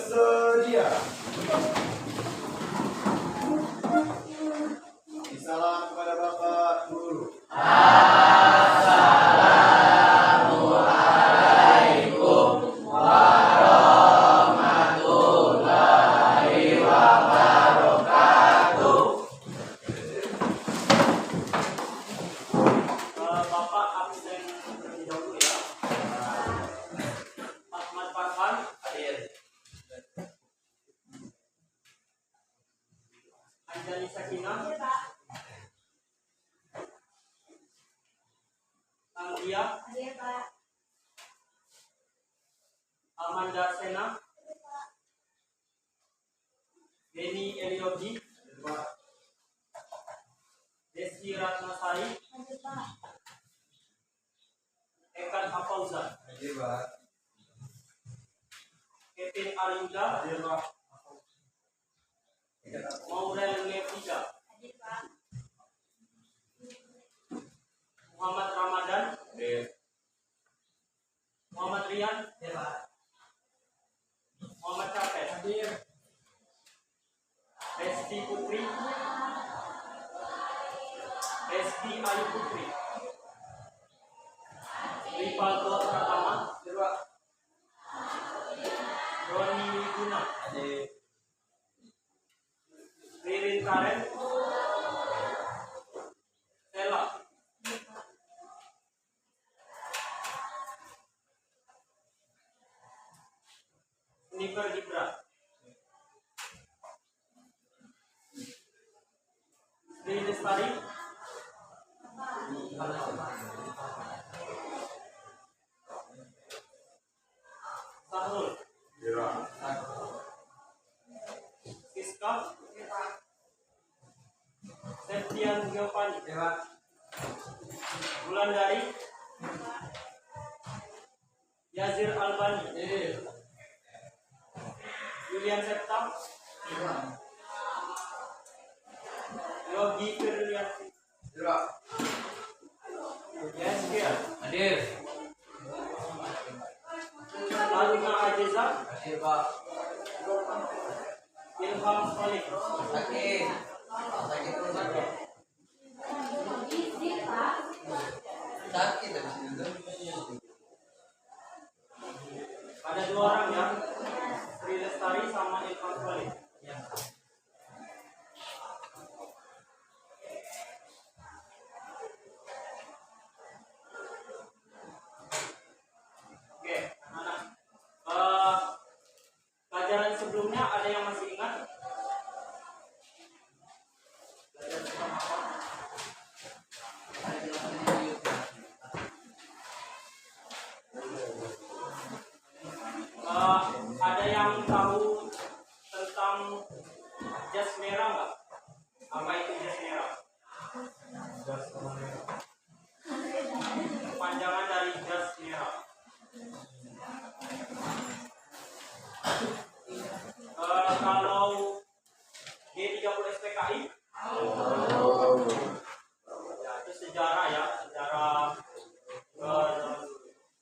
bersedia. Salam kepada Bapak Guru. Assalamualaikum warahmatullahi wabarakatuh. Bapak absen terlebih dahulu ya. Ahmad Farhan hadir. Anjani Sakinah. Anggia. Hadir, Pak. Amanda Sena. Beni Eliogi. Desi Ratnasari. Hadir, Pak. Ekan Afauzan. Hadir, Pak. Kevin Arinda. Hadir, Pak. Maurel Levija. Hadir, Pak. Muhammad Ramadan. Hadir. Muhammad Rian. Hadir, Pak. Muhammad Capet. Hadir. Resti Putri. Resti Ayu Putri. Rivaldo Pratama. Hadir, Pak. Roni Wiguna. Hadir. Ririn Karen. Stella. Nifer Gibra. Sri Lestari. Sahrul. Hadir, Pak. Siska. Septian Giovanni. Hadir, Pak. Wulandari. Yazir Albani. Julian Septa. Yogi Firlianti. Hadir, Pak. Yaskia. Hadir. Aluna Aziza. Hadir, Pak. Ilham Solik. Sakit. Sakit terus, sakit. Hadir, Pak. Sakit dari sini tuh. Ada dua orang ya, Sri Lestari sama Ilham Solik. Oke, anak-anak. Pelajaran sebelumnya ada yang masih ingat? Pelajaran tentang apa? Ada yang tahu tentang jas merah nggak? Apa itu jas merah? Kepanjangan dari jas merah. Kalau G30 SPKI, ya, itu sejarah ya, sejarah.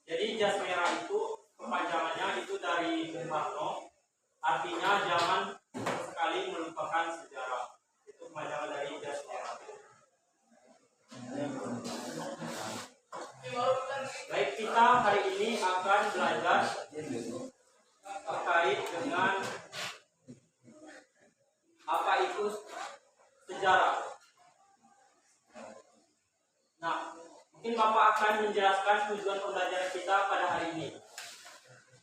Jadi jas merah itu kepanjangannya itu dari Bung Karno, artinya jangan sekali melupakan sejarah. Itu kepanjangan dari jas merah. Baik, kita hari ini akan belajar terkait dengan apa itu sejarah. Nah, mungkin Bapak akan menjelaskan tujuan pembelajaran kita pada hari ini,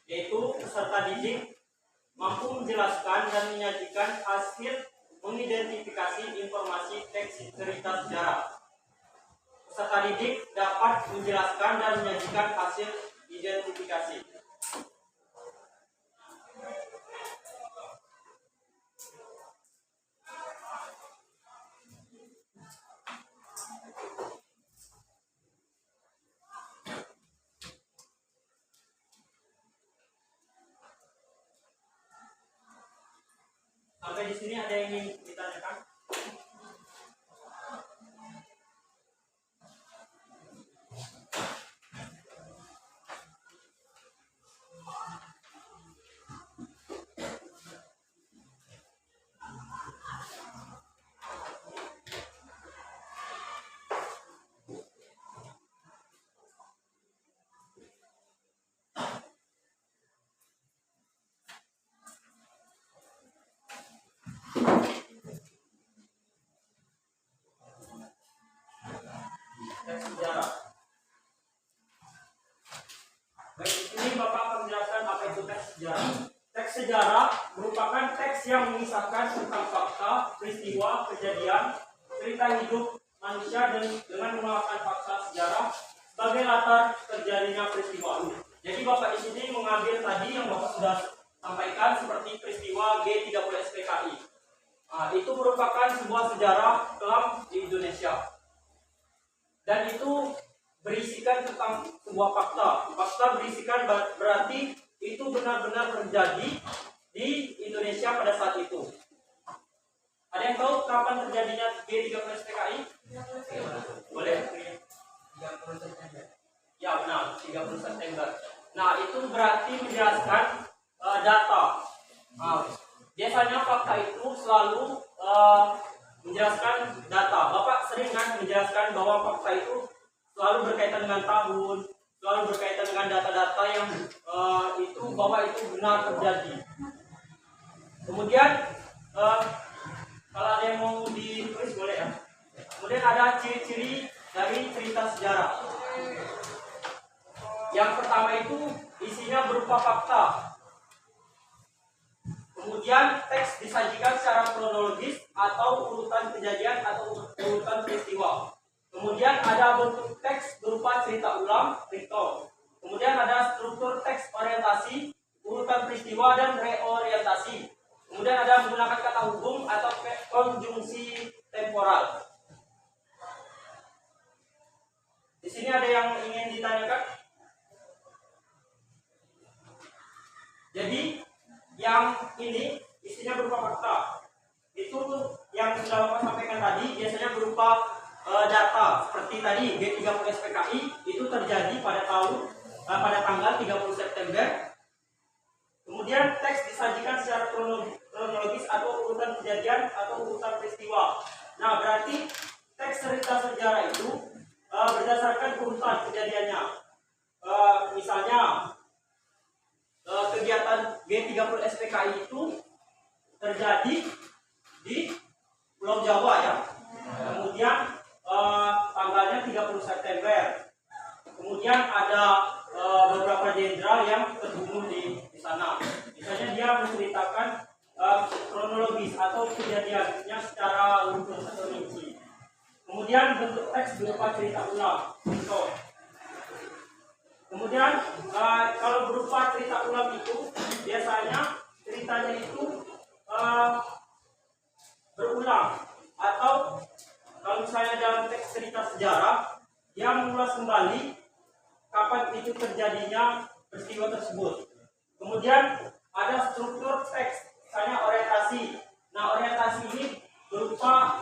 yaitu peserta didik mampu menjelaskan dan menyajikan hasil mengidentifikasi informasi teks cerita sejarah. Peserta didik dapat menjelaskan dan menyajikan hasil identifikasi. Sampai di sini ada yang ingin ditanyakan? sejarah merupakan teks yang mengisahkan tentang fakta, peristiwa, kejadian, cerita hidup manusia dan dengan menggunakan fakta sejarah sebagai latar terjadinya peristiwa. Jadi Bapak di sini mengambil tadi yang Bapak sudah sampaikan seperti peristiwa G30 SPKI. Nah, itu merupakan sebuah sejarah kelam di Indonesia. Dan itu berisikan tentang sebuah fakta. Fakta berisikan berarti itu benar-benar terjadi di Indonesia pada saat itu. Ada yang tahu kapan terjadinya G30 SPKI? Boleh? 30 September. Ya benar, 30 September. Nah, itu berarti menjelaskan data. Nah, biasanya fakta itu selalu menjelaskan data. Bapak sering kan menjelaskan bahwa fakta itu selalu berkaitan dengan tahun, selalu berkaitan dengan data-data yang itu bahwa itu benar terjadi. Kemudian kalau ada yang mau ditulis boleh ya. Kemudian ada ciri-ciri dari cerita sejarah. Yang pertama itu isinya berupa fakta. Kemudian teks disajikan secara kronologis atau urutan kejadian atau urutan peristiwa. Kemudian ada bentuk teks berupa cerita ulang, recall. Kemudian ada struktur teks orientasi, urutan peristiwa dan reorientasi. Kemudian ada menggunakan kata hubung atau konjungsi temporal. Di sini ada yang ingin ditanyakan? Jadi yang ini isinya berupa fakta. Itu yang sudah Bapak sampaikan tadi biasanya berupa data seperti tadi G30 SPKI itu terjadi pada tanggal 30 September. Kemudian teks disajikan secara kronologis atau urutan kejadian atau urutan peristiwa. Nah, berarti teks cerita sejarah itu berdasarkan urutan kejadiannya. Misalnya kegiatan G30 SPKI itu terjadi di Pulau Jawa ya. Kemudian tanggalnya 30 September. Kemudian ada beberapa jenderal yang terbunuh di sana. Misalnya dia menceritakan kronologis atau kejadiannya secara urutan atau rinci. Kemudian bentuk teks berupa cerita ulang. Contoh. Kemudian kalau berupa cerita ulang itu biasanya ceritanya itu berulang atau kalau misalnya dalam teks cerita sejarah dia mengulas kembali kapan itu terjadinya peristiwa tersebut. Kemudian ada struktur teks, misalnya orientasi. Nah, orientasi ini berupa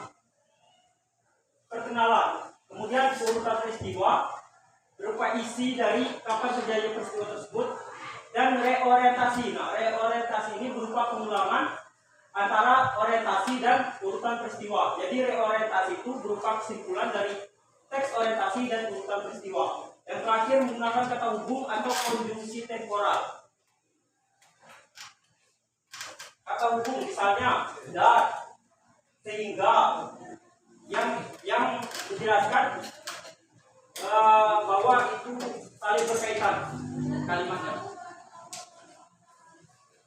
perkenalan. Kemudian urutan peristiwa berupa isi dari kapan terjadi peristiwa tersebut dan reorientasi. Nah, reorientasi ini berupa pengulangan antara orientasi dan urutan peristiwa. Jadi reorientasi itu berupa kesimpulan dari teks orientasi dan urutan peristiwa. Yang terakhir menggunakan kata hubung atau konjungsi temporal. Kata hubung misalnya dan, sehingga, yang dijelaskan bahwa itu saling berkaitan kalimatnya.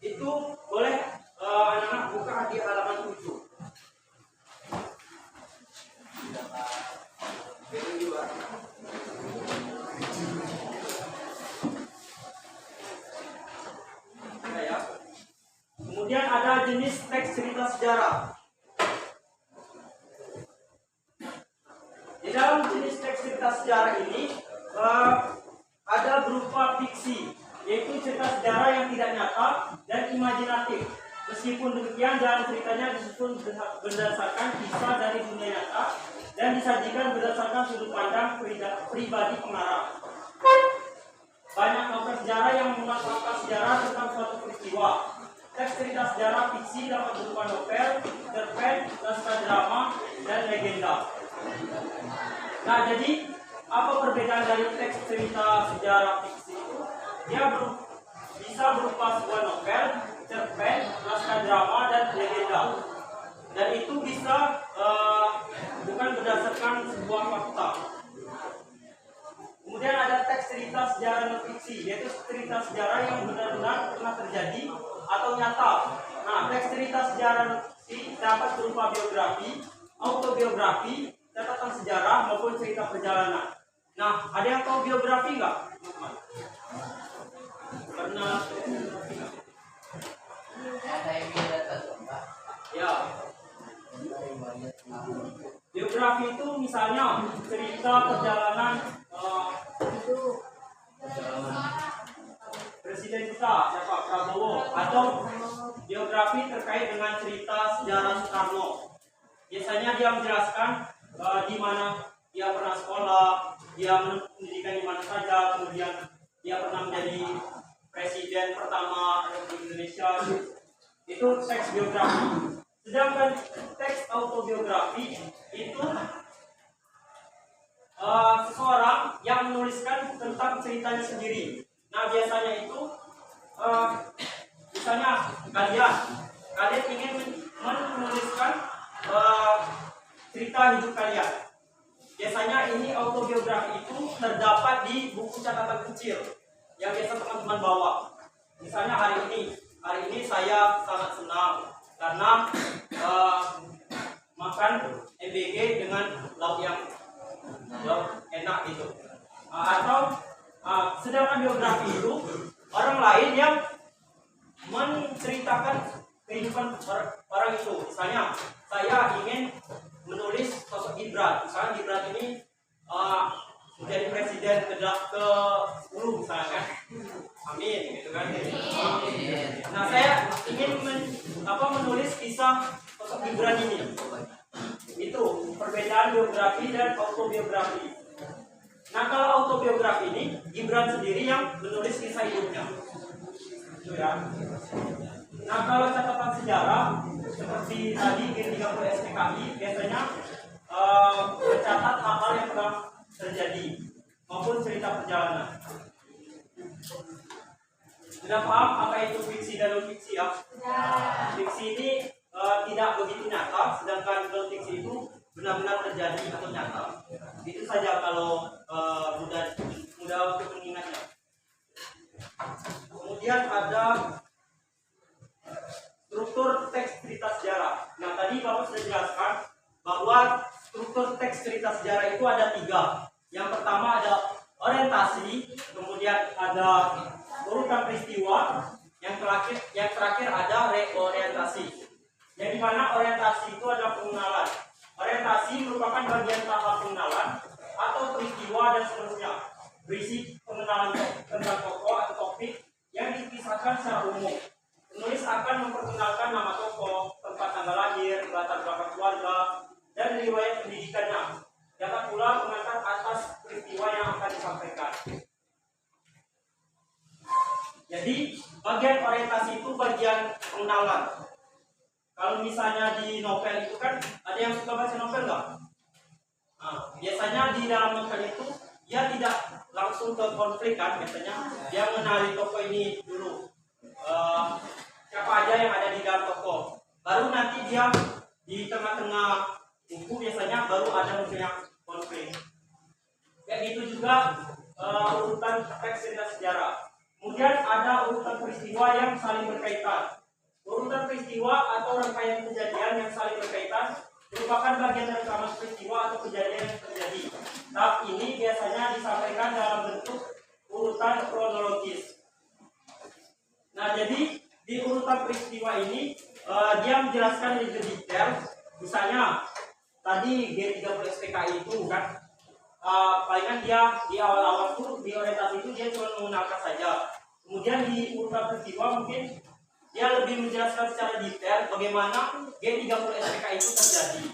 Itu boleh anak-anak buka di halaman 7. Ya. Kemudian ada jenis teks cerita sejarah. Di dalam jenis teks cerita sejarah ini ada berupa fiksi, yaitu cerita sejarah yang tidak nyata dan imajinatif. Meskipun demikian, jalan ceritanya disusun berdasarkan kisah dari dunia nyata dan disajikan berdasarkan sudut pandang pribadi pengarang. Banyak novel sejarah yang mengungkap fakta sejarah tentang suatu peristiwa. Teks cerita sejarah fiksi dapat berupa novel, cerpen, naskah drama, dan legenda. Nah, jadi apa perbedaan dari teks cerita sejarah fiksi itu? Dia bisa berupa sebuah novel, cerpen, naskah drama, dan legenda. Dan itu bisa bukan berdasarkan sebuah fakta. Kemudian ada teks cerita sejarah non fiksi, yaitu cerita sejarah yang benar-benar pernah terjadi atau atau nyata. Nah, teks cerita sejarah dapat berupa biografi, autobiografi, catatan sejarah maupun cerita perjalanan. Nah, ada yang tahu biografi nggak? Pernah biografi nggak? Ada yang bisa tahu, Pak. Ya. Biografi itu misalnya cerita perjalanan presiden kita siapa Prabowo, atau biografi terkait dengan cerita sejarah Soekarno. Biasanya dia menjelaskan di mana dia pernah sekolah, dia menempuh pendidikan di mana saja, kemudian dia pernah menjadi presiden pertama Republik Indonesia. Itu teks biografi. Sedangkan teks autobiografi itu seseorang yang menuliskan tentang ceritanya sendiri. Nah, biasanya itu misalnya kalian ingin menuliskan cerita hidup kalian. Biasanya ini autobiografi itu terdapat di buku catatan kecil yang biasa teman-teman bawa. Misalnya hari ini saya sangat senang karena makan MBG dengan lauk yang enak gitu. Atau sedangkan biografi itu orang lain yang menceritakan kehidupan orang itu. Misalnya saya ingin menulis sosok Gibran. Misalnya Gibran ini menjadi presiden ke-10 misalnya kan. Amin gitu kan. Nah, saya ingin menulis kisah sosok Gibran ini. Itu perbedaan biografi dan autobiografi. Nah, kalau autobiografi ini Gibran sendiri yang menulis kisah hidupnya. Itu ya. Nah, kalau catatan sejarah seperti tadi G30 SPKI biasanya mencatat hal-hal yang pernah terjadi maupun cerita perjalanan. Sudah paham apa itu fiksi dan non fiksi ya? Fiksi ini tidak begitu nyata, sedangkan non fiksi itu benar-benar terjadi atau nyata. Itu saja kalau mudah untuk mengingatnya. Kemudian ada struktur teks cerita sejarah. Nah, tadi Bapak sudah jelaskan bahwa struktur teks cerita sejarah itu ada 3. Yang pertama ada orientasi, kemudian ada urutan peristiwa, yang terakhir ada reorientasi. Yang dimana orientasi itu adalah pengenalan. Orientasi merupakan bagian tahap pengenalan atau peristiwa dan seterusnya. Berisi pengenalan tentang tokoh atau topik yang dipisahkan secara umum. Penulis akan memperkenalkan nama tokoh, tempat tanggal lahir, latar belakang keluarga, dan riwayat pendidikannya. Dapat pula pengantar atas peristiwa yang akan disampaikan. Jadi, bagian orientasi itu bagian pengenalan. Kalau misalnya di novel itu kan, ada yang suka baca novel nggak? Nah, biasanya di dalam novel itu, dia tidak langsung ke konflik kan, biasanya dia mengenali tokoh ini dulu. Siapa aja yang ada di dalam toko. Baru nanti dia di tengah-tengah buku biasanya baru ada munculnya konflik. Dan itu juga urutan teks cerita sejarah. Kemudian ada urutan peristiwa yang saling berkaitan. Urutan peristiwa atau rangkaian kejadian yang saling berkaitan merupakan bagian dari rekaman peristiwa atau kejadian yang terjadi. Tahap ini biasanya disampaikan dalam bentuk urutan kronologis. Nah, jadi di urutan peristiwa ini dia menjelaskan lebih detail. Misalnya tadi G30 SPKI itu kan palingan dia di awal-awal tuh di orientasi itu dia cuma mengenalkan saja. Kemudian di urutan peristiwa mungkin dia lebih menjelaskan secara detail bagaimana G30 SPKI itu terjadi.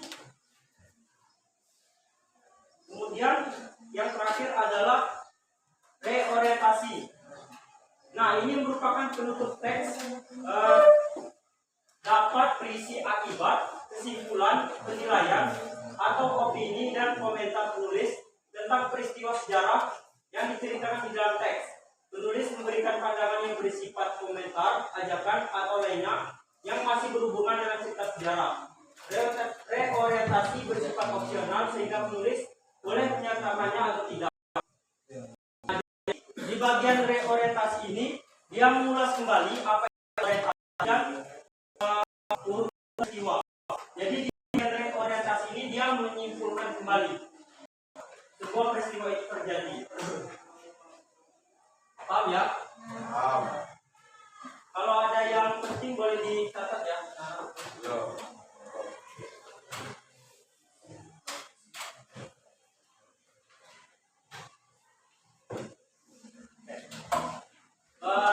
Kemudian yang terakhir adalah reorientasi. Nah, ini merupakan penutup teks dapat berisi akibat, kesimpulan, penilaian, atau opini dan komentar penulis tentang peristiwa sejarah yang diceritakan di dalam teks. Penulis memberikan pandangan yang bersifat komentar, ajakan, atau lainnya yang masih berhubungan dengan cerita sejarah. Reorientasi bersifat opsional sehingga penulis boleh menyatakannya atau tidak. Di bagian reorientasi ini, dia mengulas kembali apa yang dan urut peristiwa. Jadi di orientasi ini dia menyimpulkan kembali sebuah peristiwa itu terjadi. Paham ya? Paham. Kalau ada yang penting boleh dicatat ya.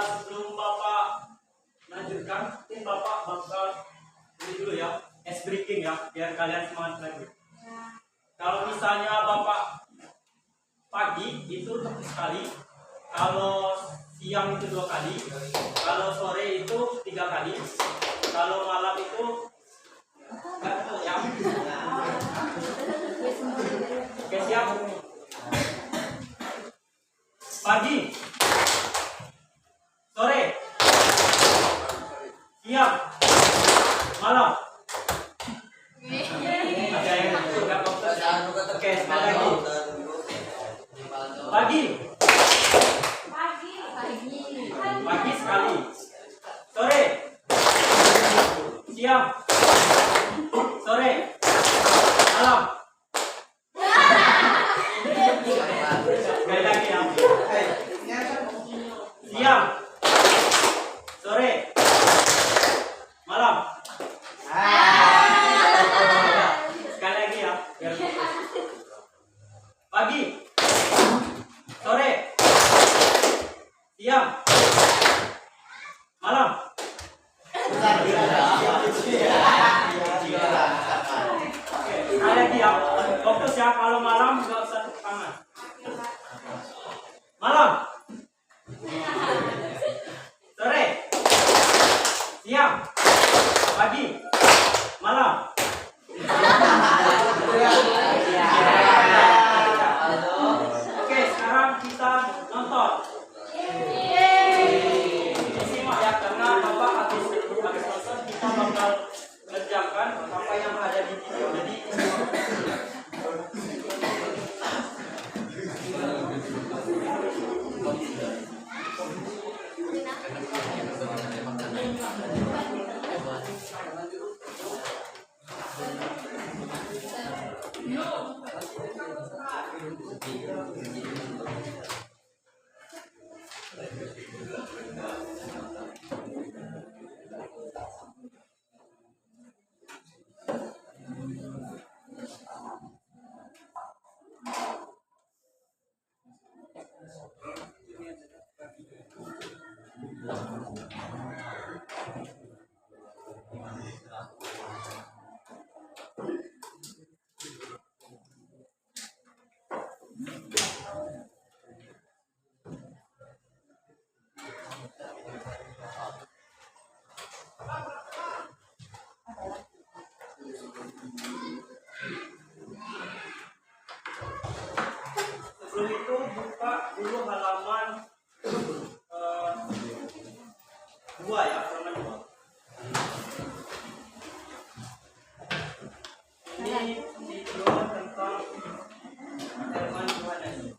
Sebelum Bapak lanjutkan, mungkin Bapak bakal ini dulu ya, ice breaking ya, biar kalian semangat lagi. Kalau misalnya Bapak pagi itu sekali, kalau siang itu 2 kali, kalau sore itu 3 kali, kalau malam itu enggak tahu ya. Oke, siap. Pagi, sore, siang, malam. Ada yang enggak fokus? Oke, sekali lagi. Pagi. Pagi sekali. Sore. Siang. Sore. Malam. Sekali lagi ya. Siang. Sore. Malam. Sekali lagi ya. Pagi. Sore. Siang. Malam. Sekali lagi ya. Fokus ya, kalau malam nggak usah tepuk tangan. Malam. Sore. Siang. Pagi. Malam. Oke, sekarang kita nonton. Simak ya, karena Bapak habis nonton kita bakal kerjakan apa yang ada di video. Jadi sebelum itu buka dulu halaman 2 ya, halaman 2. Ini video tentang Herman Yohannes.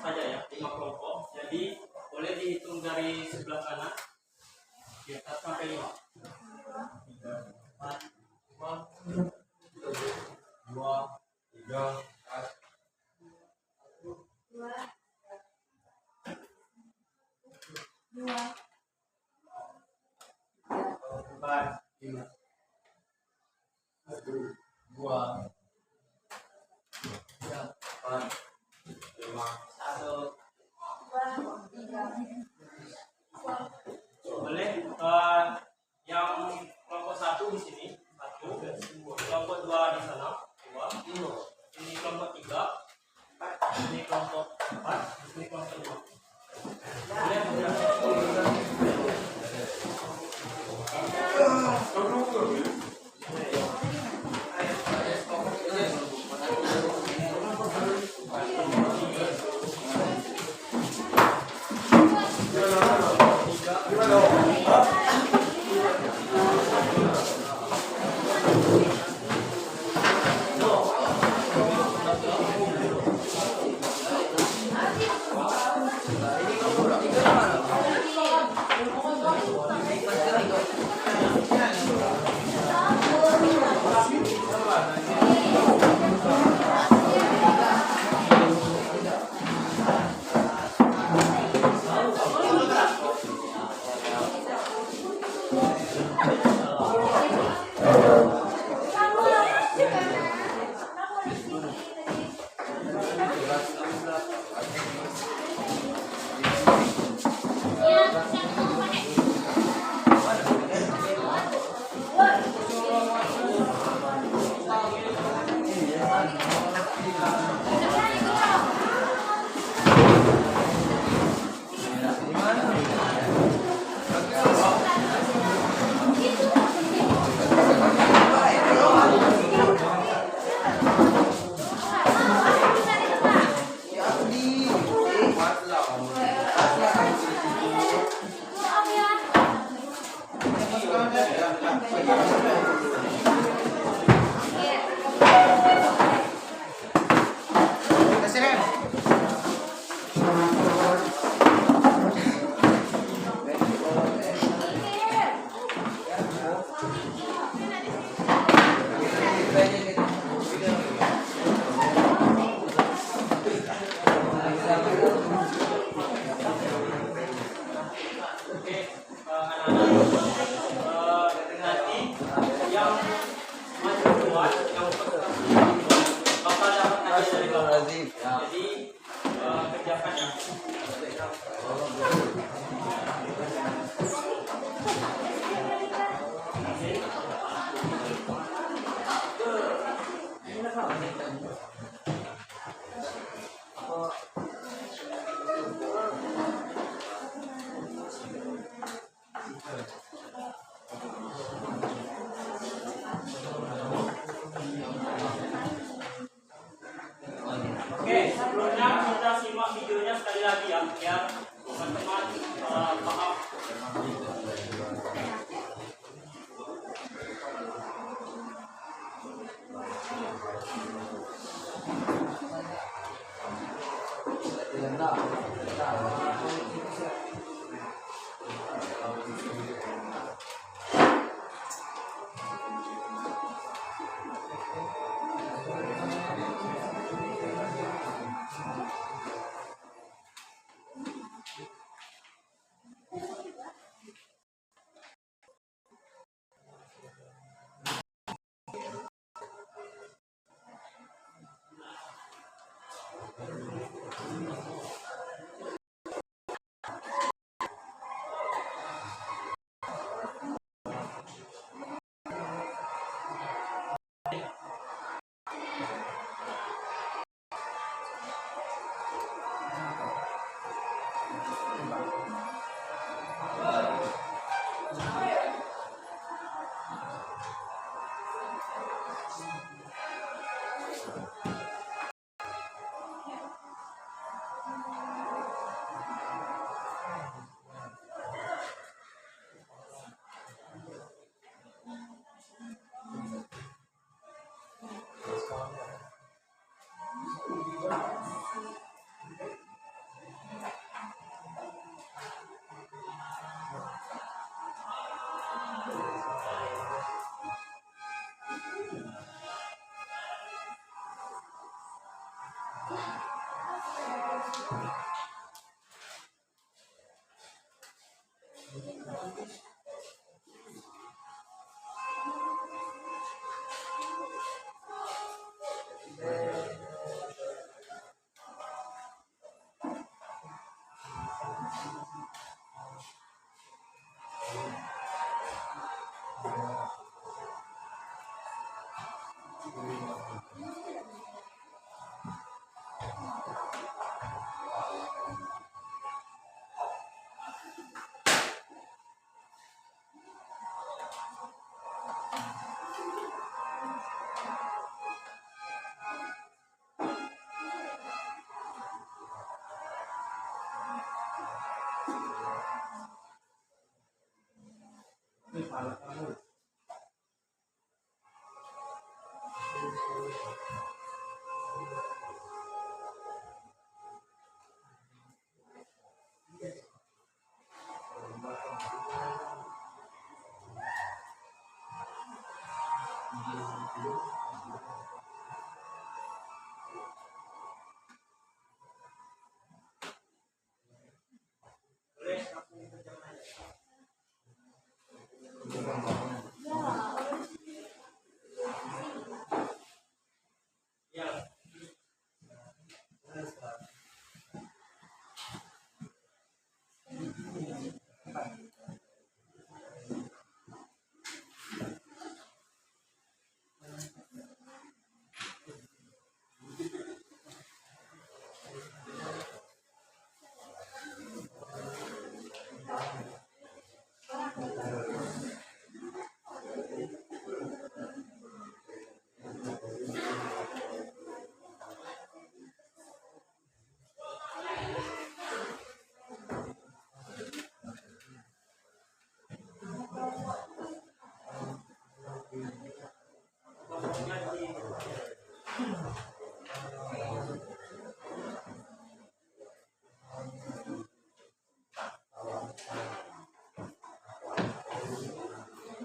saja ya, 5 kelompok. Jadi boleh dihitung dari sebelah kanan di atas sampai 5. 4, 5, 2, 3, 4, 5, 1, 2, 3, 4, 5, 1. Boleh yang kelompok 1 di sini, 1, kelompok 2 di sana, 2, ini kelompok 3, ini kelompok 4, ini kelompok 5. Boleh jadi kerjakan ya. Oke, sebelumnya kita simak videonya sekali lagi ya, biar teman-teman Ya.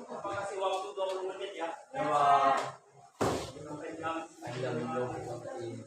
Bapak kasih waktu 20 menit ya. Sampai jam 9.04.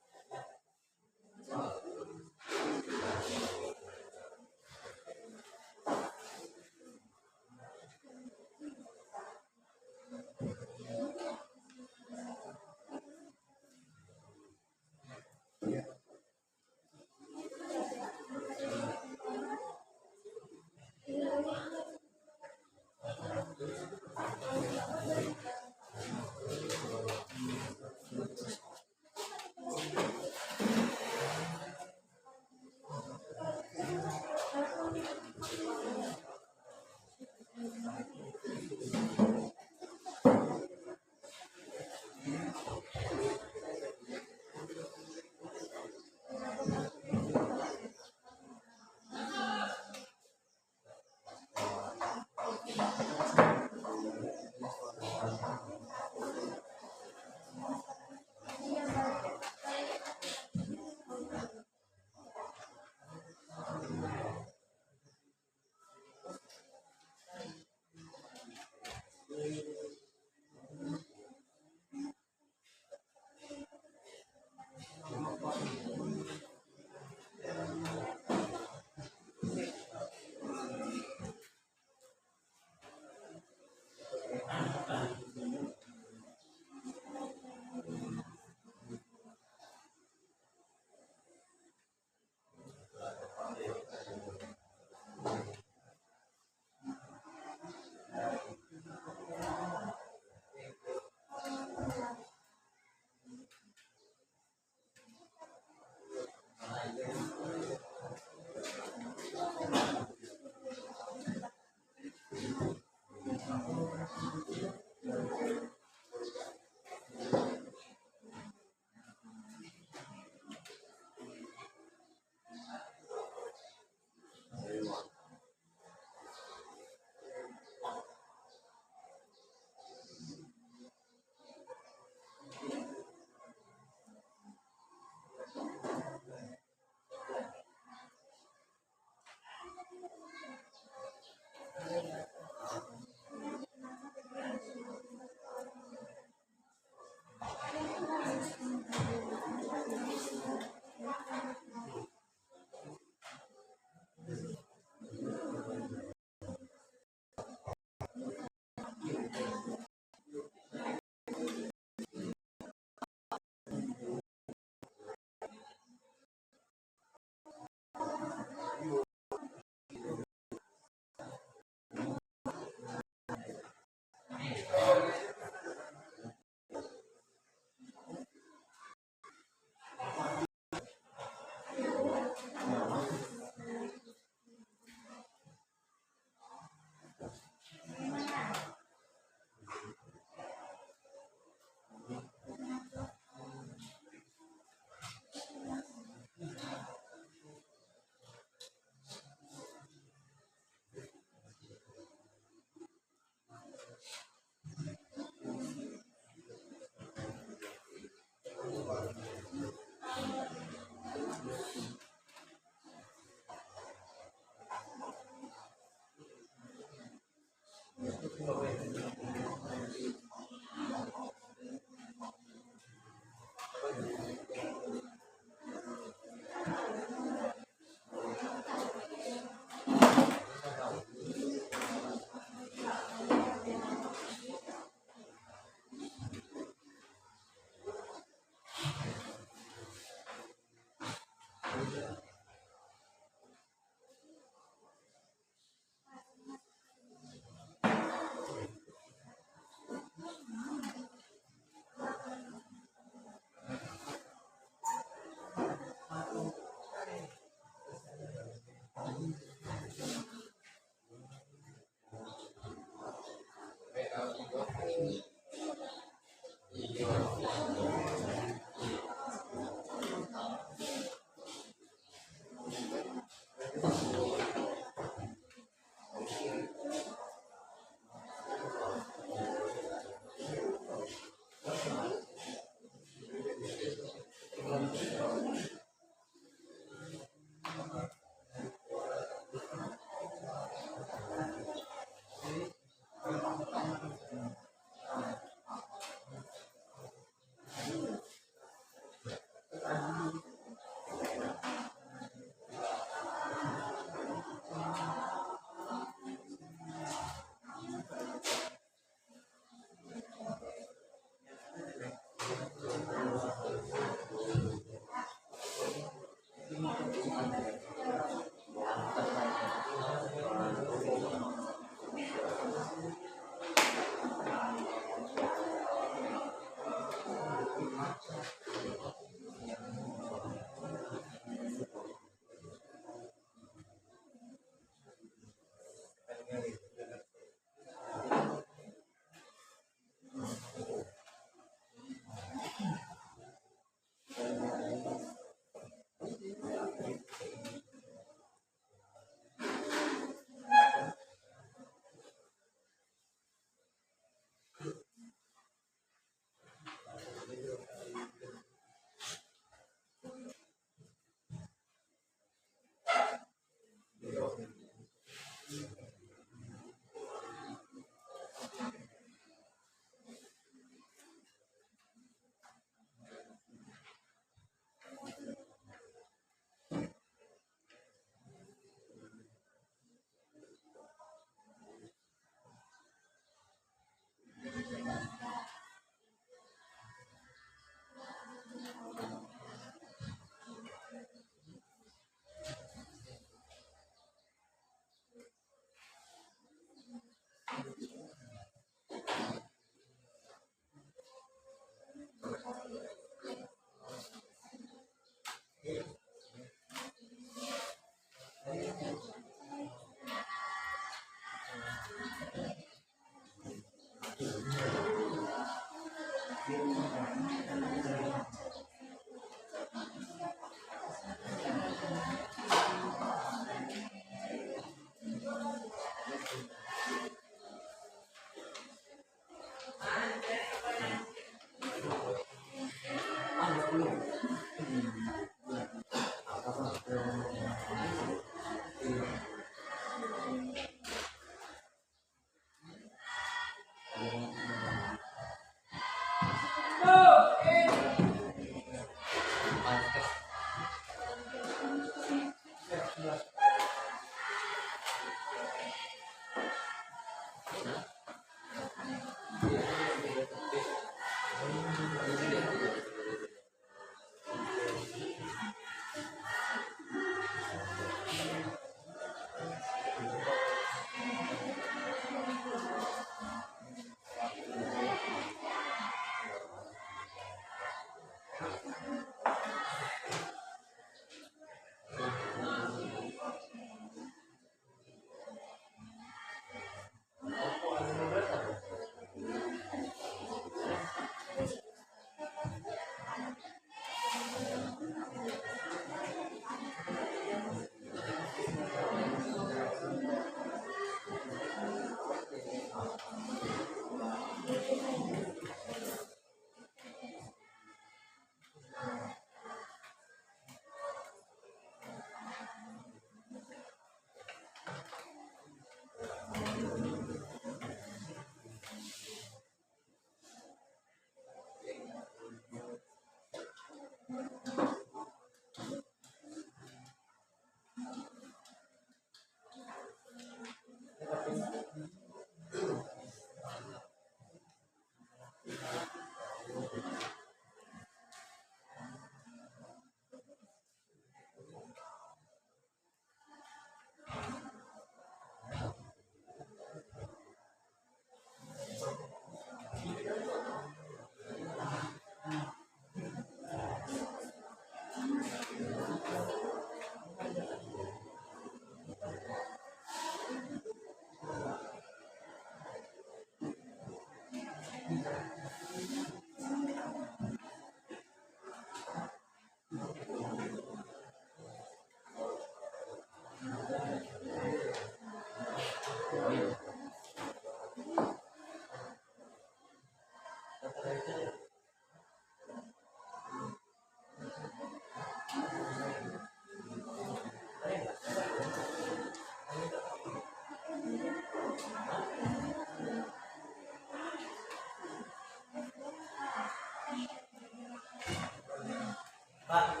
Pak,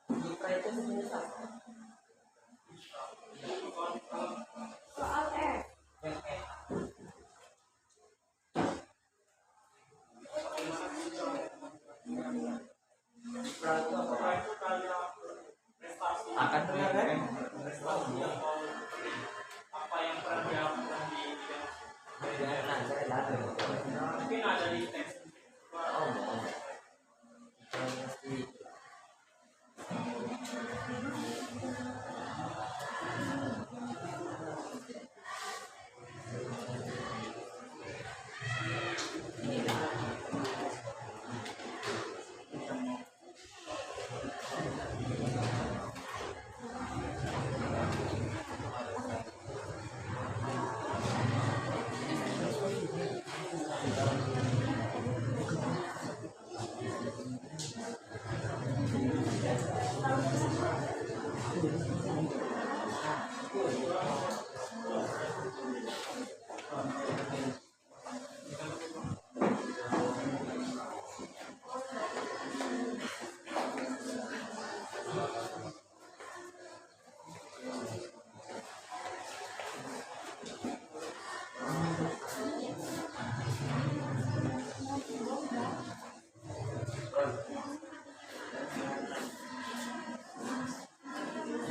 Citra itu sejenis apa? Soal F. Yang E. Citra itu apa, Pak? Itu kayak prestasi. Akan dengar kan? Prestasi atau apa yang pernah dilakukan di bidang. Nah, saya ada. Mungkin ada di teks. Oh, oh. Pasti.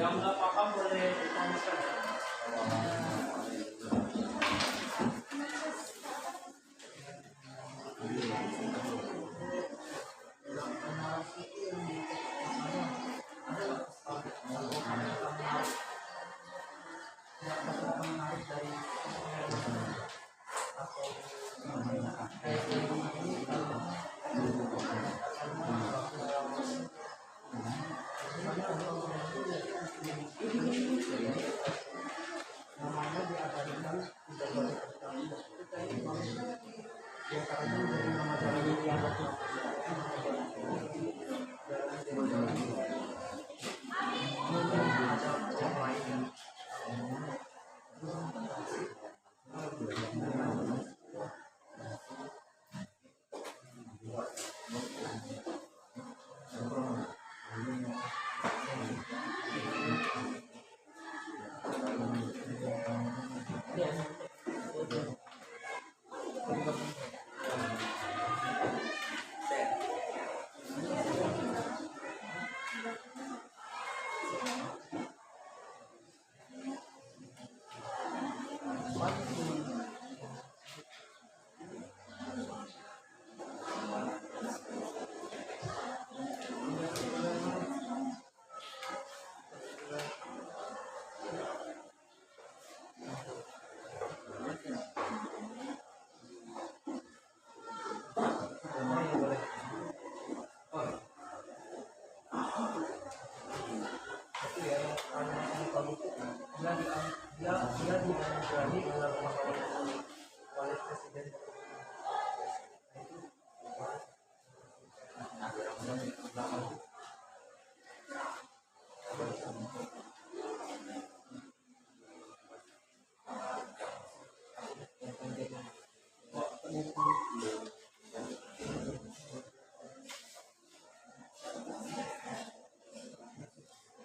Yang nggak paham boleh ditanyakan.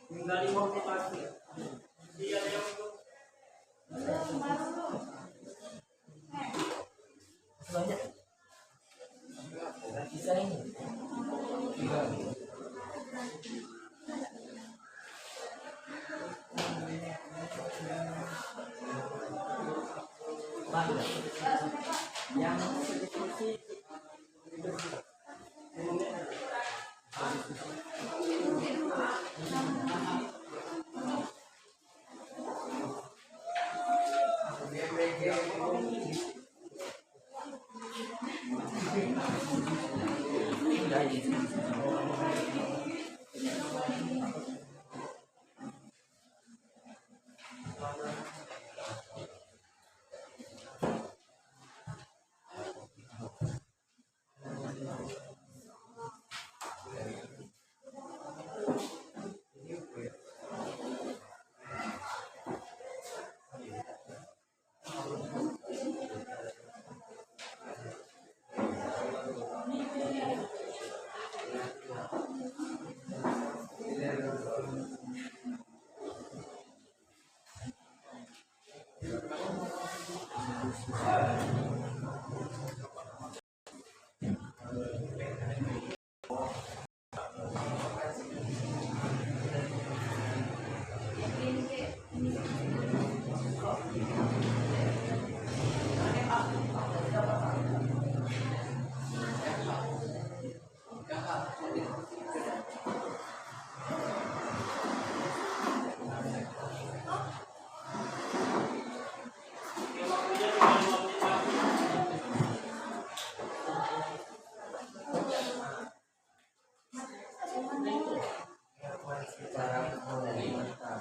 Tinggal dimotivasi. Dia ada yang untuk Banyak. Bisa ini. Banyak. Yang diskusi Oke, waktunya tinggal 2 menit lagi. Cara mulai mantap.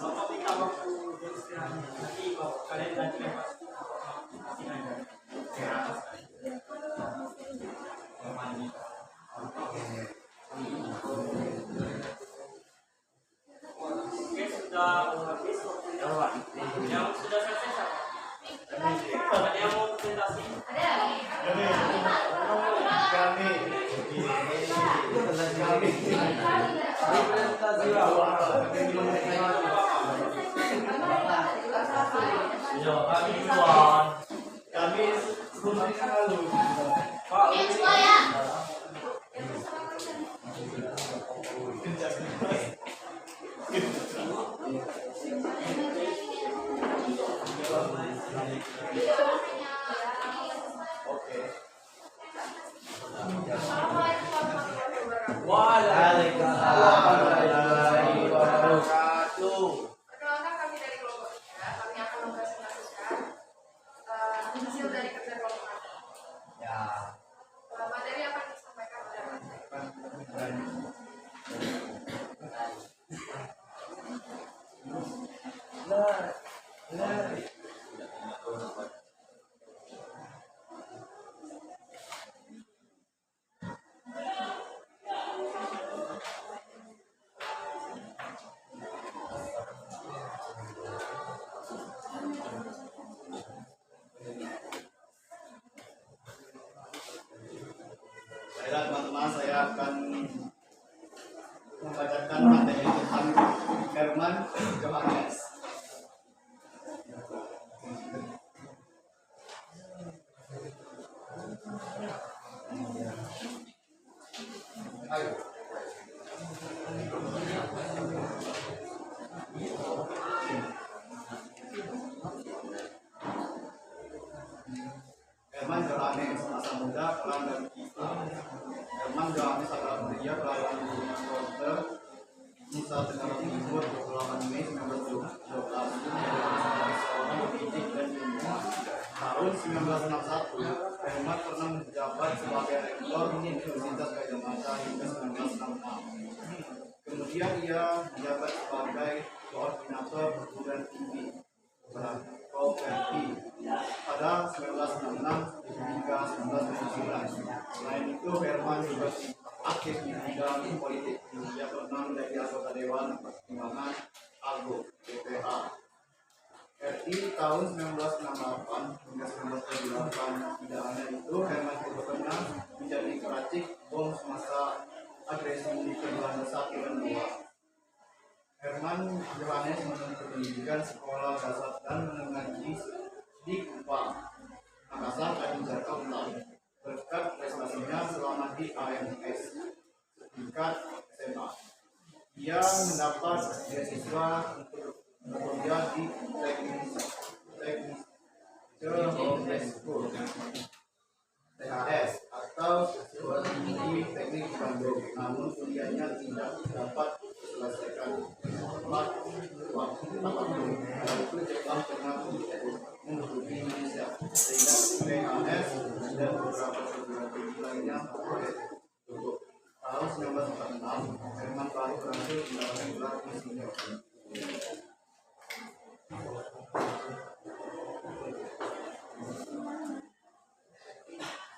Bapak minta waktu beristirahat. Nanti bapak kalian ganti pas kasih aja. Oke, sudah habis waktunya. Yang sudah selesai siapa? Ada yang mau presentasi? Yo, kami duluan. Kami 10 menit yang lalu. Pak, Waalaikumsalam warahmatullahi wabarakatuh. Perkenalkan kami dari kelompok 3, kami akan mempresentasikan hasil dari kerja kelompok kami. Ya. Materi akan disampaikan oleh Mas. Baiklah teman-teman, saya akan membacakan materi tentang Herman Johannes. Ayo. Herman Johannes, masa muda, peran dan kisah. Herman Johannes adalah pria kelahiran di Rotterdam, Nusa Tenggara Timur, 28 Mei 1912. Sebagai seorang pendidik dan ilmuwan. Tahun 1961, Herman pernah menjabat sebagai rektor Universitas Gajah Mada hingga 1966. Kemudian ia menjabat sebagai koordinator perguruan tinggi Properti pada 1966 hingga 1979. Selain itu, Herman juga aktif di bidang politik. Ia pernah menjadi anggota Dewan Pertimbangan Argo (DPA) RI tahun 1968 hingga 1978. Tidak hanya itu, Herman juga pernah menjadi peracik bom semasa agresi militer Belanda 1 dan 2. Herman Johannes menempuh pendidikan sekolah dasar dan menengah di Kupang, Makassar dan Jakarta Utara. Berkat prestasinya selama di AMS tingkat SMA. yang mendapat beasiswa untuk bekerja di Technical School THS atau di teknik Bandung, namun kuliahnya tidak dapat diselesaikan tepat waktu itu Jepang pernah menduduki Indonesia sehingga THS dan beberapa perguruan tinggi lainnya tutup. Tahun 1946 Herman baru berhasil mendapatkan gelar insinyur.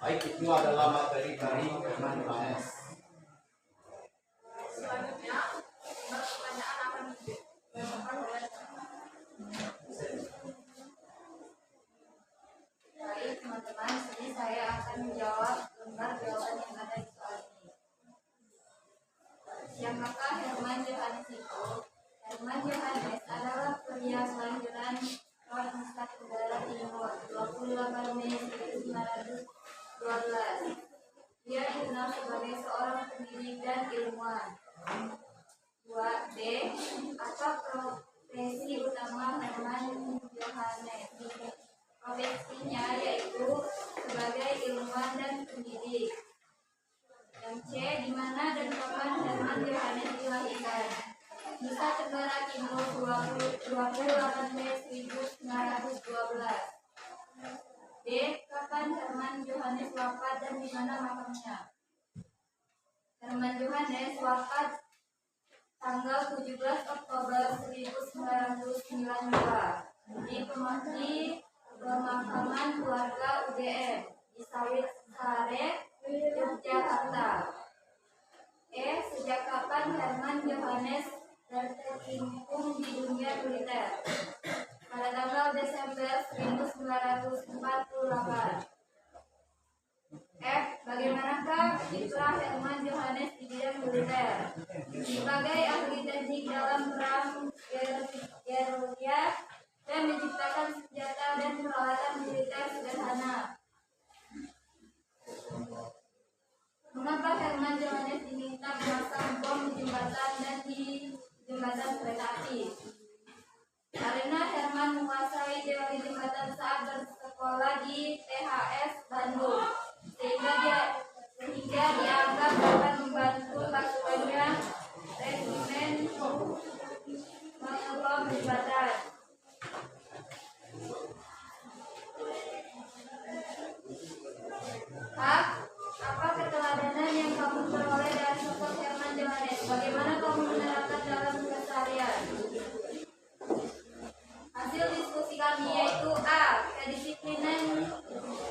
Baik, itu adalah materi dari Herman THS. Selanjutnya, pertanyaan akan dibacakan oleh baik teman-teman, jadi saya akan menjawab lembar jawaban yang ada di soal ini. Siapakah Herman Johannes itu? Herman Johannes adalah pria kelahiran Nusa Tenggara Timur 28 Mei 1912. Dia dikenal sebagai seorang pendidik dan ilmuwan. 2D. Apa profesi utama Herman Johannes? Profesinya yaitu sebagai ilmuwan dan pendidik. Yang C. Di mana dan kapan Herman Johannes dilahirkan? Nusa Tenggara Timur 28 Mei 1912. D. Kapan Herman Johannes wafat dan di mana makamnya? Herman Johannes wafat tanggal 17 Oktober 1992 di pemakaman keluarga UGM di Sawit Sare, Yogyakarta. E. Sejak kapan Herman Johannes berkecimpung di dunia militer? Pada tanggal Desember 1948. F. Bagaimanakah kiprah Herman Johannes di bidang militer? Sebagai ahli teknik dalam perang gerilya dan menciptakan senjata dan peralatan militer sederhana. Mengapa Herman Johannes diminta memasang bom di jembatan dan di jembatan kereta api? Karena Herman menguasai teori jembatan saat bersekolah di THS Bandung, sehingga dianggap dapat membantu pasukannya resimen mengebom jembatan. Hak, apa keteladanan yang kamu peroleh dari sosok Herman Johannes? Bagaimana kamu menerapkan dalam keseharian? Hasil diskusi kami yaitu A. Kedisiplinan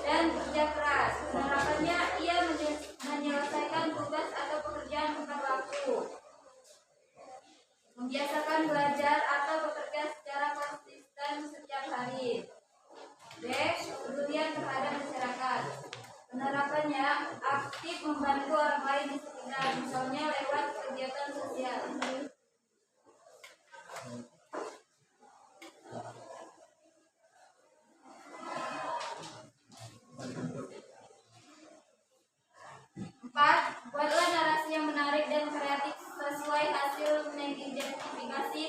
dan kerja keras. Penerapannya, ia menyelesaikan tugas atau pekerjaan tepat waktu, membiasakan belajar atau bekerja secara konsisten setiap hari. B. Kepedulian terhadap masyarakat. Penerapannya, aktif membantu orang lain di sekitar, misalnya lewat kegiatan sosial. Buatlah narasi yang menarik dan kreatif sesuai hasil mengidentifikasi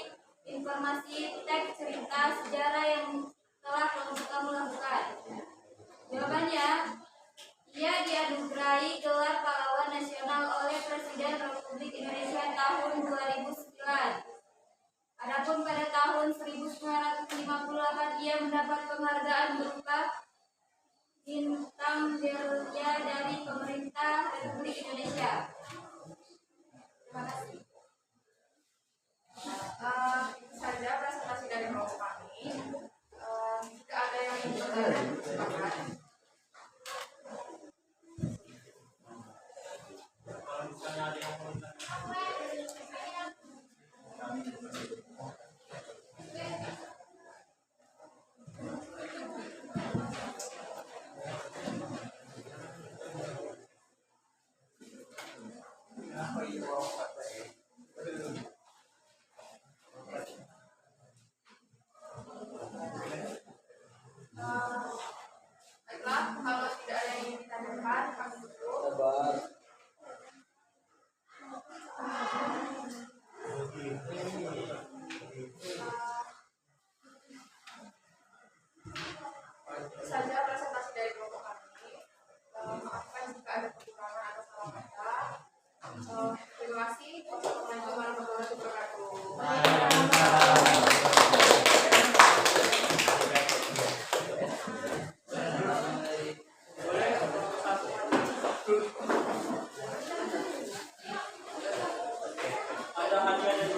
informasi teks cerita sejarah yang telah kamu lakukan. Jawabannya, ia dianugerahi gelar pahlawan nasional oleh Presiden Republik Indonesia tahun 2009. Adapun pada tahun 1958 ia mendapat penghargaan berupa Bintang Gerilya dari Pemerintah Republik Indonesia. Terima kasih. Itu saja presentasi dari kelompok kami. Jika ada yang ingin bertanya, silakan. Kalau misalnya ada yang mau Apa itu? Terima kasih. Wassalamualaikum warahmatullahi wabarakatuh. Ada hadiah dari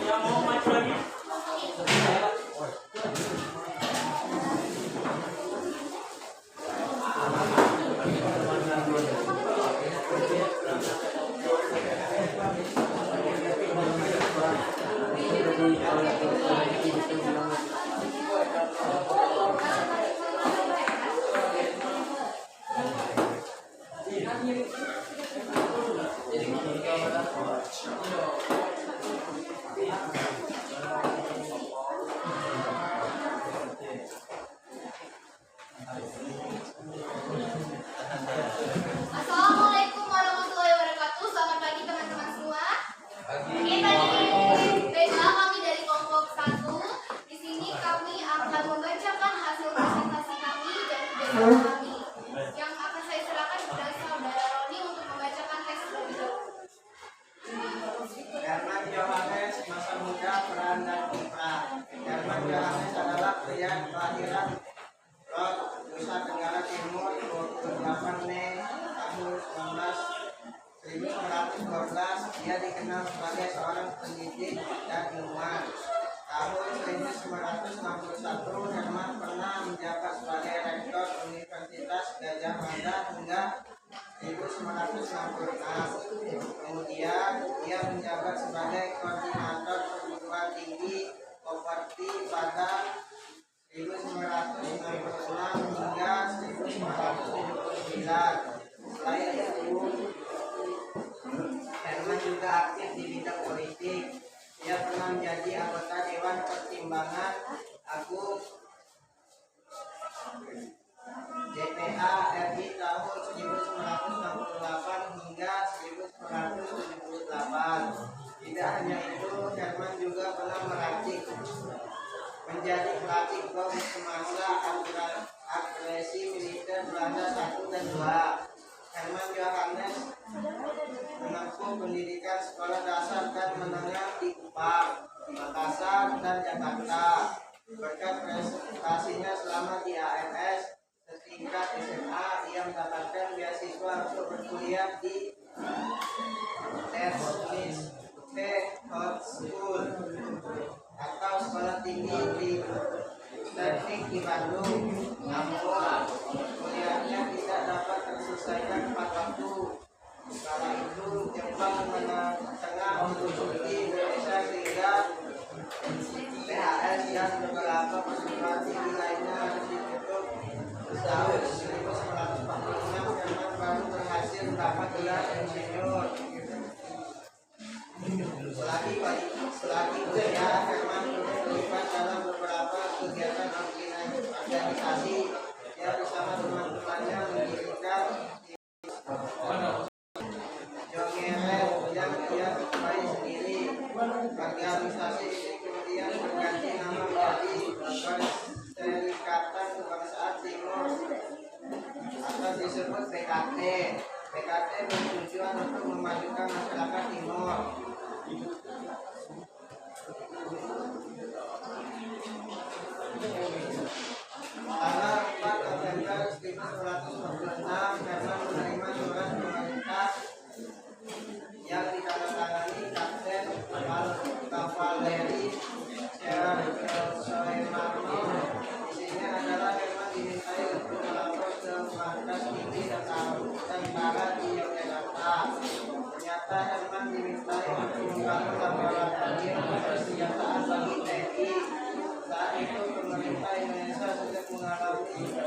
yang mau maju lagi. Assalamualaikum warahmatullahi wabarakatuh. Selamat pagi teman-teman semua. Baiklah, kami dari kelompok 1. Di sini kami akan membacakan hasil presentasi kami dan kegiatan kami. Yang akan saya serahkan kepada saudara Roni untuk membacakan teks terlebih dahulu. Herman Johannes, masa muda, peran dan kiprah. Herman Johannes adalah pria kelahiran Rot, Nusa Tenggara Timur, 28 Mei tahun 1912. Dia dikenal sebagai seorang pendidik dan ilmuwan. Tahun 1961, Herman pernah menjabat sebagai rektor Universitas Gadjah Mada hingga 1966. Kemudian ia menjabat sebagai koordinator perguruan tinggi Koperti pada 1966 hingga 1979. Selain itu, Herman juga aktif di bidang politik. Ia pernah menjadi anggota Dewan Pertimbangan Agung DPA RI tahun 1968 hingga 1978. Tidak hanya itu, Herman juga pernah menjadi pelatih bom semasa agresi militer Belanda 1 dan 2. Herman Johannes menempuh pendidikan sekolah dasar dan menengah di Kupang, Makassar, dan Jakarta. Berkat prestasinya selama di AMS setingkat SMA, ia mendapatkan beasiswa untuk berkuliah di Hot School atau sekolah tinggi di teknik di Bandung. Namun kuliahnya tidak dapat terselesaikan tepat waktu. Kala itu Jepang tengah menduduki Indonesia sehingga PHS dan beberapa perguruan tinggi lainnya harus ditutup. Tahun 1946 Herman baru berhasil mendapat gelar insinyur. Selagi kuliah, Herman terlibat dalam beberapa kegiatan organisasi. Dia bersama teman-temannya mendirikan Jongeret yang ia ketuai sendiri. Organisasi ini kemudian berganti nama menjadi Konserika disebut PKT. PKT bertujuan untuk memajukan masyarakat Timur. Tanggal 4 November 1946, Herman menerima surat pemerintah yang ditandatangani Kapten Kavaleri Soemarno. Isinya adalah Herman dimintai untuk melapor ke markas tinggi tentara di Yogyakarta. Ternyata Herman dimintai untuk membangun laboratorium persenjataan bagi TNI. Saat itu pemerintah Indonesia sedang mengalami krisis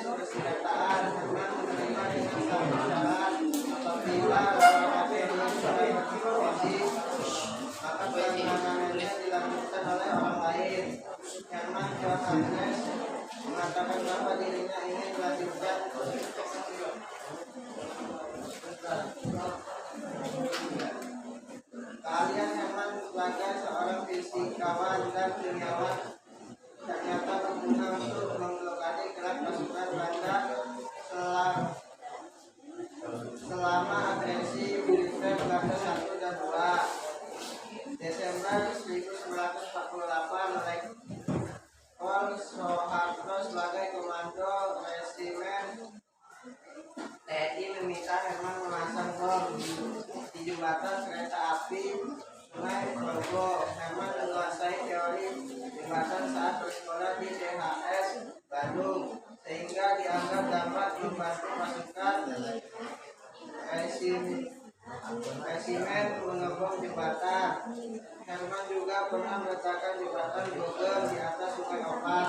persenjataan. Herman menerima dengan satu syarat: apabila laboratorium sudah berfungsi, maka penanganannya dilanjutkan oleh orang lain. Herman Johannes mengatakan bahwa dirinya ingin melanjutkan keahlian Herman sebagai seorang fisikawan dan kimiawan. Ternyata berguna untuk memblokade gerak pasukan Belanda selama agresi militer Belanda 1 dan 2. Desember 1948, Lekor Soeharto sebagai komando resimen TNI meminta Herman memasang bom di jembatan kereta api Sungai Progo. Herman menguasai teori jembatan saat bersekolah di CHS Bandung, sehingga dianggap dapat membantu pasukan resimen mengebom jembatan. Herman juga pernah meletakkan jembatan Bogor di atas Sungai Opak,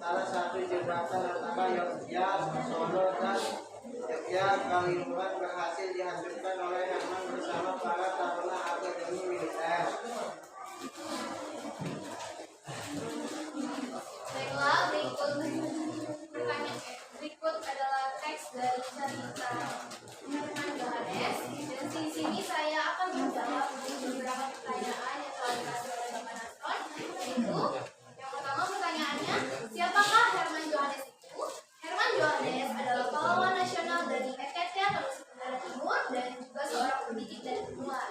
salah satu jembatan antara Yogyakarta, Solo, dan Kalimantan berhasil dihancurkan oleh Herman bersama para taruna akademi militer. Baiklah, berikut adalah teks dari cerita Herman Johannes, dan di sini saya akan menjawab beberapa pertanyaan yang telah dikasih oleh Bapak Nasron. Yaitu, yang pertama pertanyaannya, siapakah Herman Johannes itu? Herman Johannes adalah pahlawan nasional dari EKT Tarusi Tenggara Timur dan juga seorang pendidik dari luar.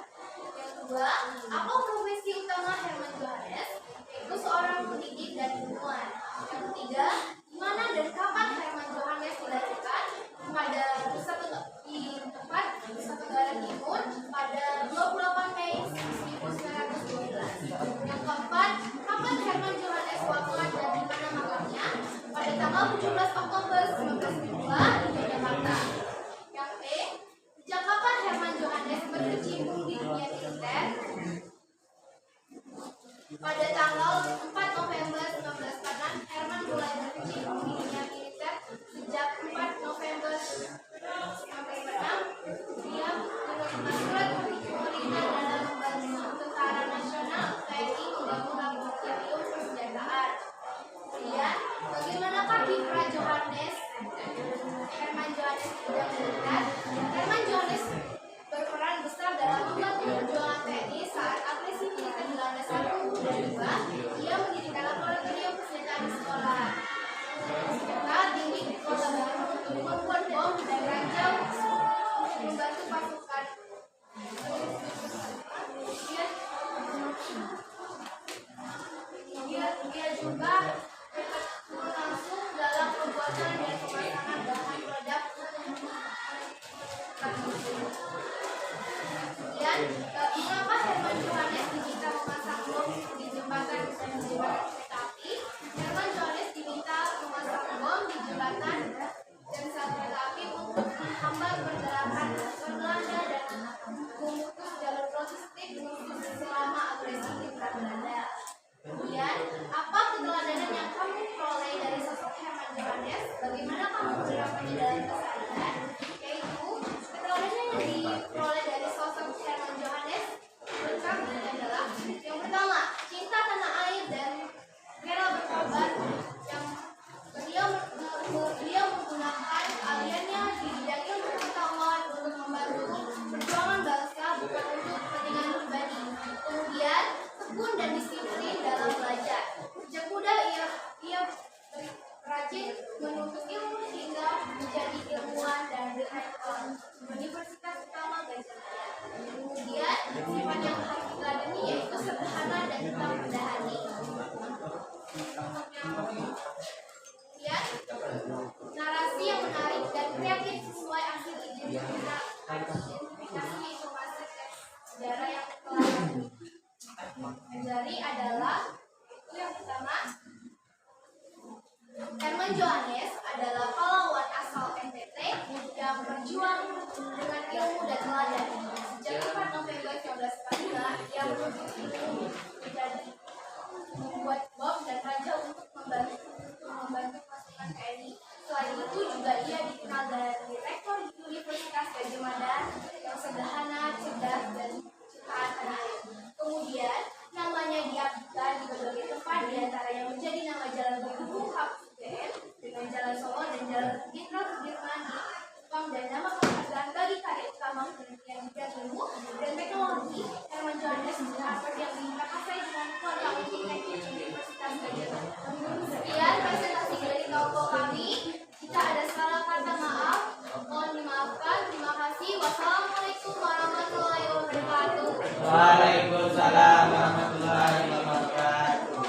Yang kedua, apa profesi utama Herman Johannes? Yaitu seorang pendidik dan ilmuwan. Yang ketiga, di mana dan kapan Herman Johannes dilahirkan? Pada di tempat Nusa Tenggara Timur pada 28 Mei 1912. Yang keempat, kapan Herman Johannes wafat dan di mana makamnya? Pada tanggal 17 Oktober 1902 di Yogyakarta. Yang B, sejak kapan Herman Johannes berkecimpung di dunia militer? Pada tanggal 4 November 1946, Herman mulai berkecimpung di dunia militer. Sejak 4 November 1946, dia menerima surat perintah dalam membantu Tentara Nasional TNI membangun laboratorium persenjataan. Kemudian, bagaimanakah kiprah Herman Johannes di bidang militer? Herman Johannes berperan besar dalam membantu perjuangan TNI saat agresi militer Belanda 1 dan 2. Ia mendirikan laboratorium persenjataan di sekolah. Setelah tinggi di Kota Baru untuk membuat bom dan ranjau membantu pasukan. Dia juga turun langsung dalam pembuatan dan pemasangan bahan peledak. Kemudian, mengapa Herman Johannes diminta memasang bom di jembatan kereta api? Herman Johannes diminta memasang bom di jembatan dan sel kereta api untuk menghambat pergerakan pasukan Belanda dan memutus jalur logistik musuh selama agresi militer Belanda. Kemudian, apa keteladanan yang kamu peroleh dari sosok Herman Johannes? Bagaimana kamu menerapkannya dalam keseharian? Yaitu, keteladanan yang diperoleh dari sosok Herman Johannes berkah adalah yang pertama, cinta tanah air dan rela berkorban. Yang beliau menggunakan keahliannya di bidang ilmu pengetahuan untuk membantu perjuangan bangsa, bukan untuk kepentingan pribadi. Kemudian, tekun dan disiplin dalam belajar. Sejak muda ia rajin menuntut ilmu hingga menjadi ilmuwan dan direktur Universitas Utama Gajah Mada. Kemudian, sifat yang harus diteladani yaitu sederhana dan tetap rendah hati. Kemudian, narasi yang menarik dan kreatif sesuai hasil identifikasi informasi sejarah yang telah dipelajari adalah itu yang pertama, Herman Johannes adalah pahlawan asal NTT yang berjuang dengan ilmu dan teladan. Sejak 4 November 1945, ia menuntut ilmu menjadi membuat bom dan raja untuk membantu pasukan TNI. Selain itu juga ia dikenal dari rektor Universitas Gajah Mada yang sederhana, cerdas, dan ciptaan tanah air. Kemudian namanya diabadikan di berbagai tempat, diantaranya menjadi nama jalan penghubung KPN dengan Jalan Solo dan Jalan Jenderal Sudirman di Jepang, dan nama penghargaan bagi karya utama penelitian bidang ilmu dan teknologi Herman Johannes Harvard yang diprakarsai dengan keluarga uji teknik Universitas Gajah Mada. Sekian presentasi dari kelompok kami. Jika ada salah kata maaf, mohon dimaafkan. Terima kasih. Wassalamualaikum warahmatullahi wabarakatuh. Waalaikumsalam warahmatullahi wabarakatuh.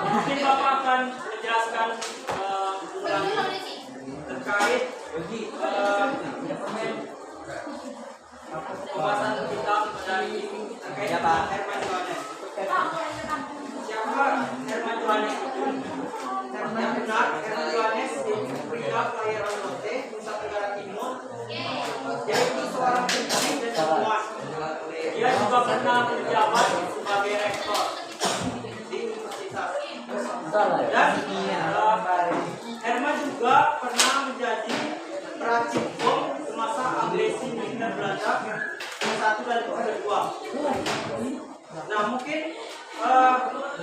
Mungkin Bapak akan menjelaskan terkait pembahasan kita dari terkait Herman Johannes. Siapa Herman Johannes itu? Yang benar, Herman Johannes pria kelahiran Lotte, Nusa Tenggara Timur. Dia itu seorang pendidik dan ilmuwan. Dia juga pernah menjabat sebagai rektor di universitas. Dan Herman juga pernah menjadi peracik bom semasa agresi militer Belanda yang 1 dan yang 2. Nah, mungkin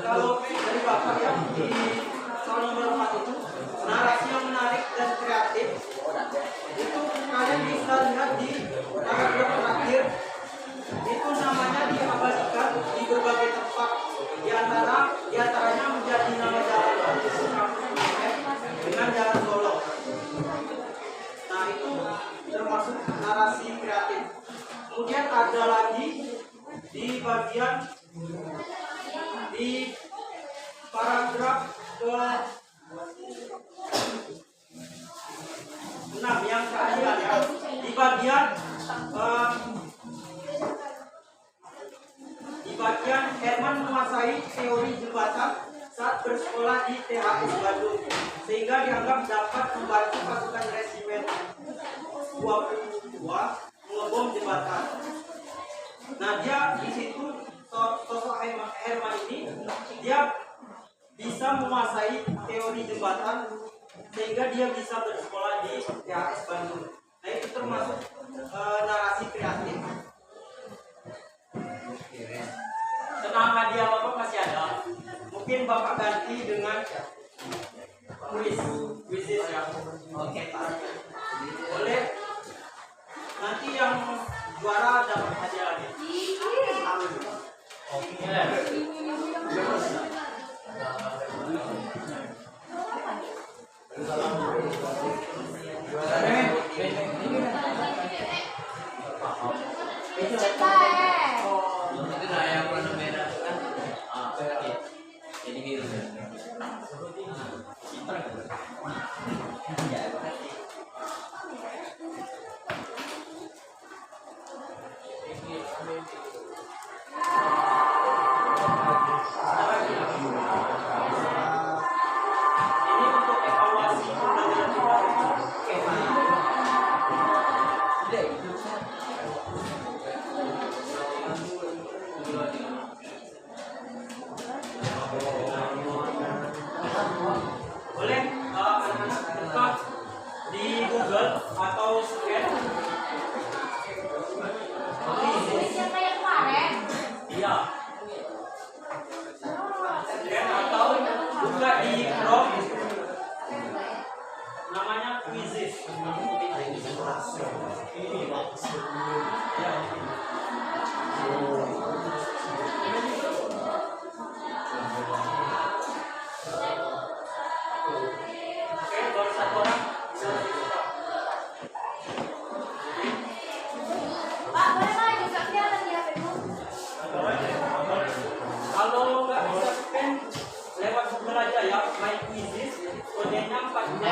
kalau dari Bapak yang di soal nomor 4 itu narasi yang menarik dan kreatif itu kalian bisa lihat di paragraf terakhir narasi kreatif. Kemudian ada lagi di bagian di paragraf ke 6 yang terakhir ya. Di bagian Herman menguasai teori jembatan saat bersekolah di THS Bandung sehingga dianggap dapat membantu pasukan resimen 22 mengebom jembatan. Nah, dia di situ sosok Herman ini dia bisa menguasai teori jembatan sehingga dia bisa bersekolah di THS Bandung. Nah, itu termasuk narasi kreatif. Tenang, hadiah Bapak masih ada. Mungkin Bapak ganti dengan kuis ya. Oke, Pak. Boleh. Nanti yang juara dapat hadiah lagi. Ini untuk evaluasi pembelajaran boleh anak-anak buka di Google atau scan. Siapa yang kemarin? Iya. Scan atau buka di Chrome. Namanya Quizzes. Oke, baru satu orang. Pak, boleh Pak juga kelihatan di HP-mu? Kalau nggak bisa scan lewat Google aja ya, My Quizzes, kodenya 14.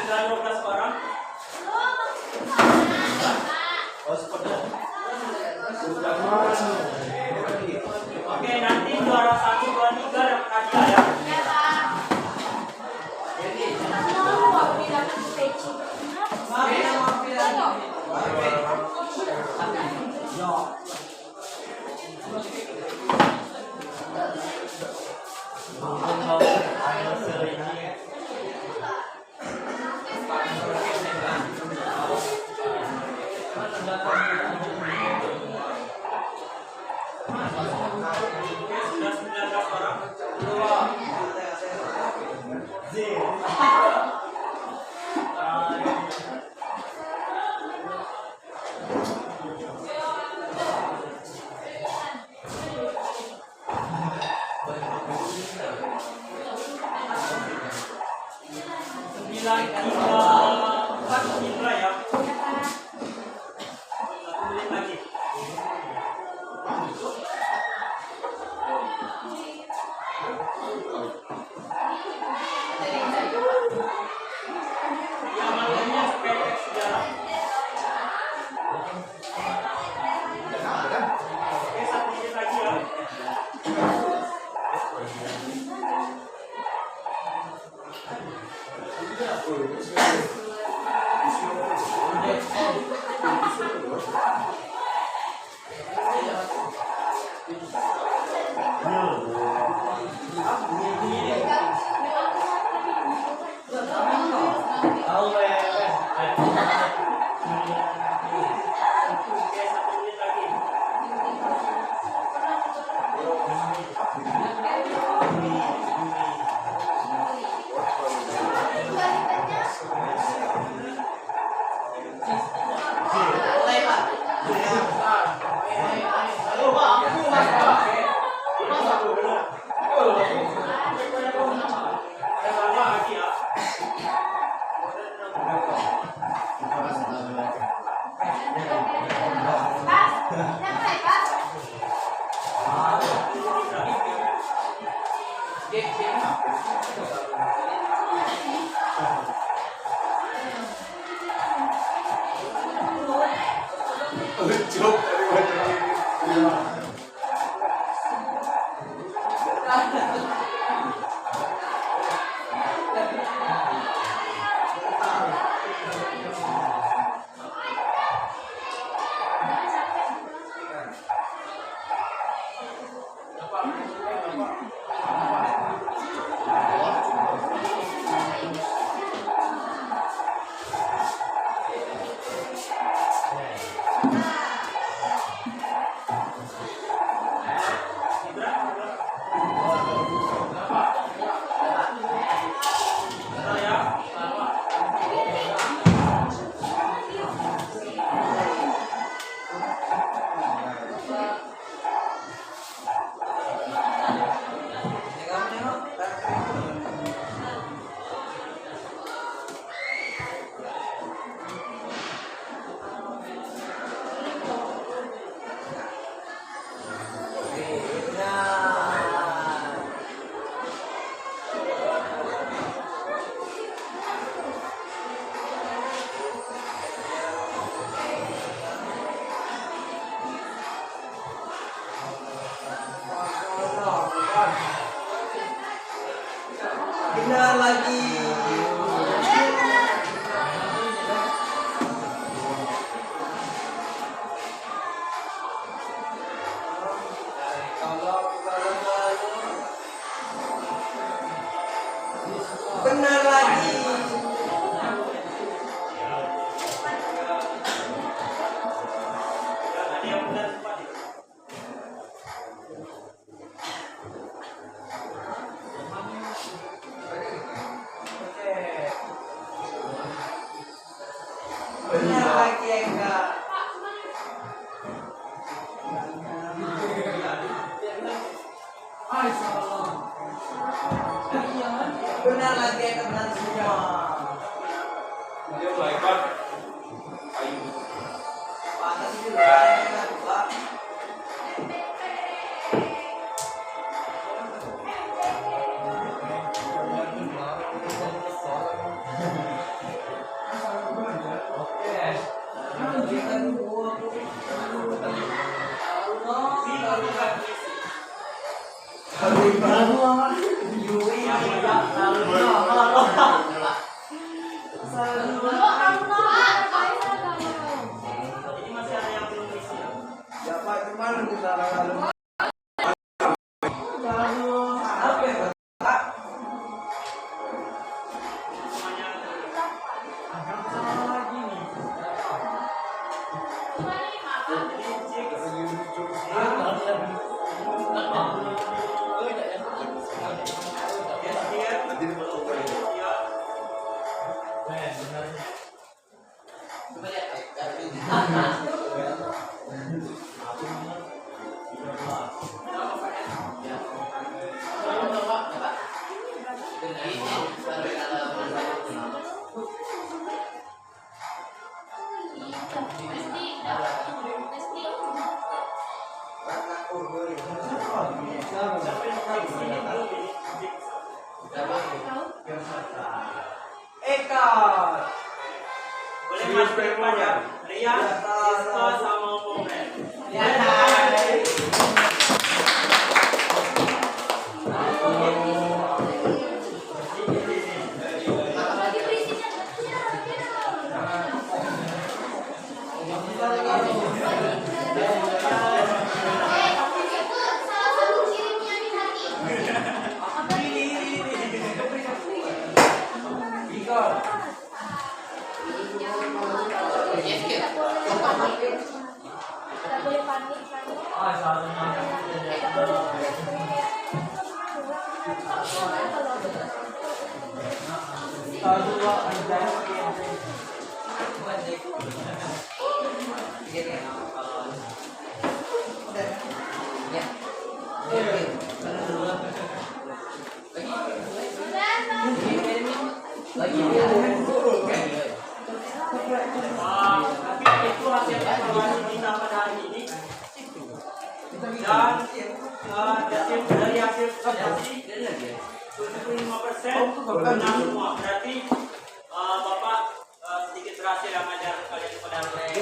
Sudah 12 orang. Oke, nanti juara 1, 2, 3 dapat hadiah ya. Ya Pak. Mau aku bilang peci. Benar lagi. Benar lagi. Ada yang benar cepat. Benar lagi enggak. Benar lagi enggak, benar semua. Dia melahirkan kayu. Panas juga enak, Pak. Ini masih ada yang belum isi. Ya Pak, gimana kita lalu? Apa ya Pak? Semuanya Eka. boleh masuk ke depan ya. Ria, Siska, sama Umumnya. Ya, hai. Tapi itu hasil evaluasi kita pada hari ini. Dan dari hasil evaluasi 75% benar semua. Berarti Bapak sedikit berhasil mengajar kalian pada hari ini.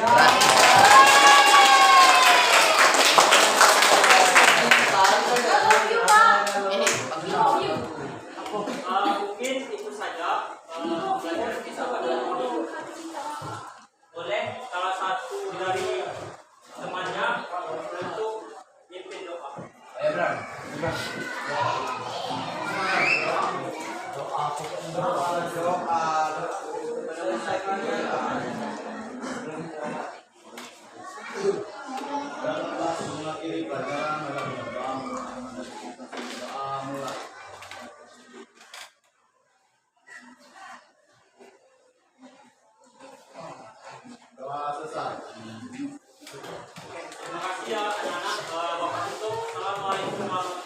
kasih ya anak-anak. Bapak tutup. Assalamualaikum warahmatullahi wabarakatuh.